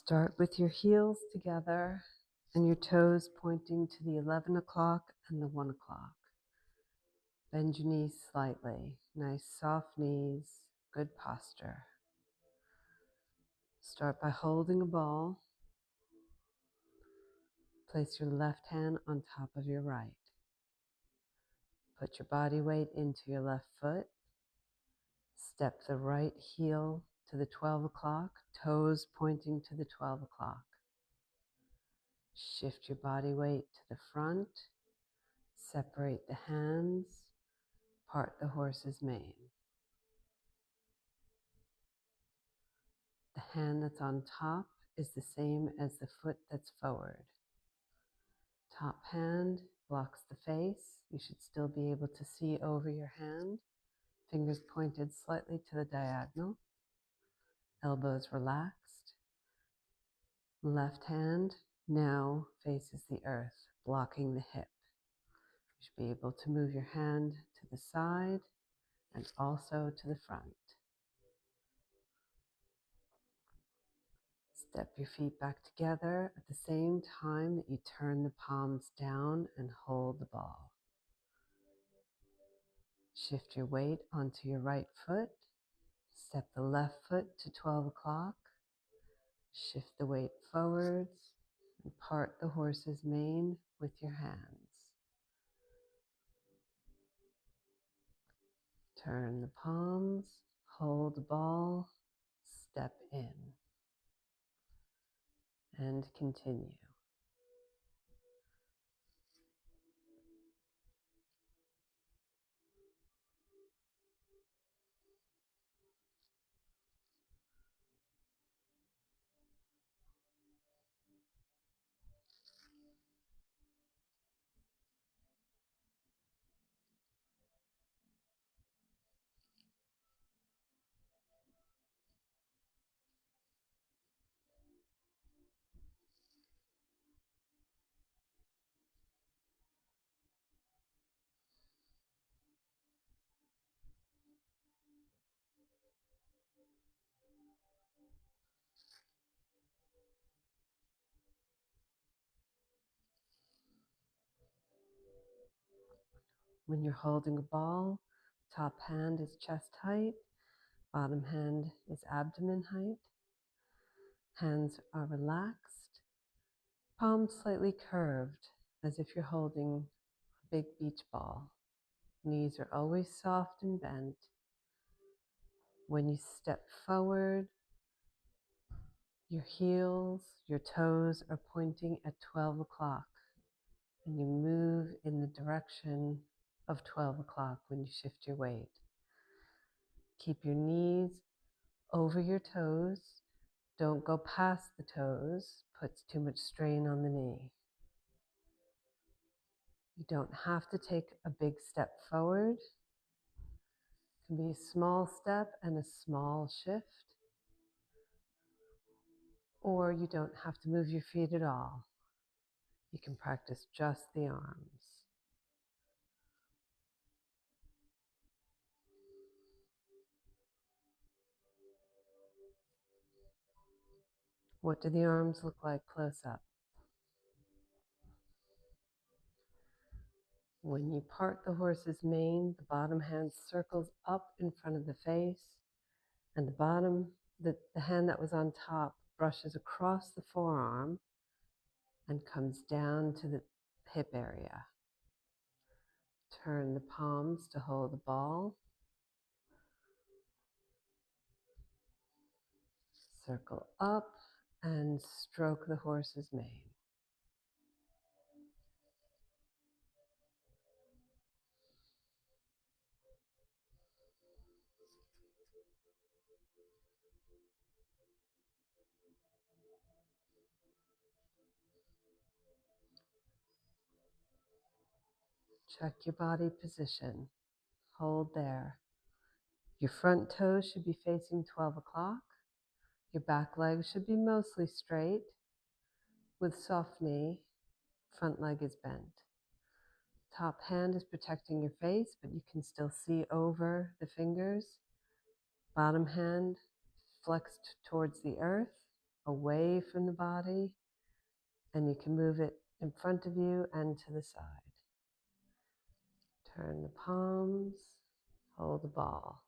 Start with your heels together and your toes pointing to the 11 o'clock and the 1 o'clock. Bend your knees slightly. Nice soft knees, good posture. Start by holding a ball. Place your left hand on top of your right. Put your body weight into your left foot. Step the right heel to the 12 o'clock, toes pointing to the 12 o'clock. Shift your body weight to the front. Separate the hands. Part the horse's mane. The hand that's on top is the same as the foot that's forward. Top hand blocks the face. You should still be able to see over your hand. Fingers pointed slightly to the diagonal. Elbows relaxed. Left hand now faces the earth, blocking the hip. You should be able to move your hand to the side and also to the front. Step your feet back together at the same time that you turn the palms down and hold the ball. Shift your weight onto your right foot. Step the left foot to 12 o'clock. Shift the weight forwards and part the horse's mane with your hands. Turn the palms, hold the ball, step in, and continue. When you're holding a ball, top hand is chest height, bottom hand is abdomen height. Hands are relaxed, palms slightly curved as if you're holding a big beach ball. Knees are always soft and bent. When you step forward, your heels, your toes are pointing at 12 o'clock, and you move in the direction of 12 o'clock when you shift your weight. Keep your knees over your toes. Don't go past the toes, puts too much strain on the knee. You don't have to take a big step forward. It can be a small step and a small shift. Or you don't have to move your feet at all. You can practice just the arms. What do the arms look like close up? When you part the horse's mane, the bottom hand circles up in front of the face, and the hand that was on top brushes across the forearm and comes down to the hip area. Turn the palms to hold the ball. Circle up and stroke the horse's mane. Check your body position. Hold there. Your front toes should be facing 12 o'clock. Your back leg should be mostly straight with soft knee. Front leg is bent. Top hand is protecting your face, but you can still see over the fingers. Bottom hand flexed towards the earth. away from the body, and you can move it in front of you and to the side. Turn the palms, hold the ball.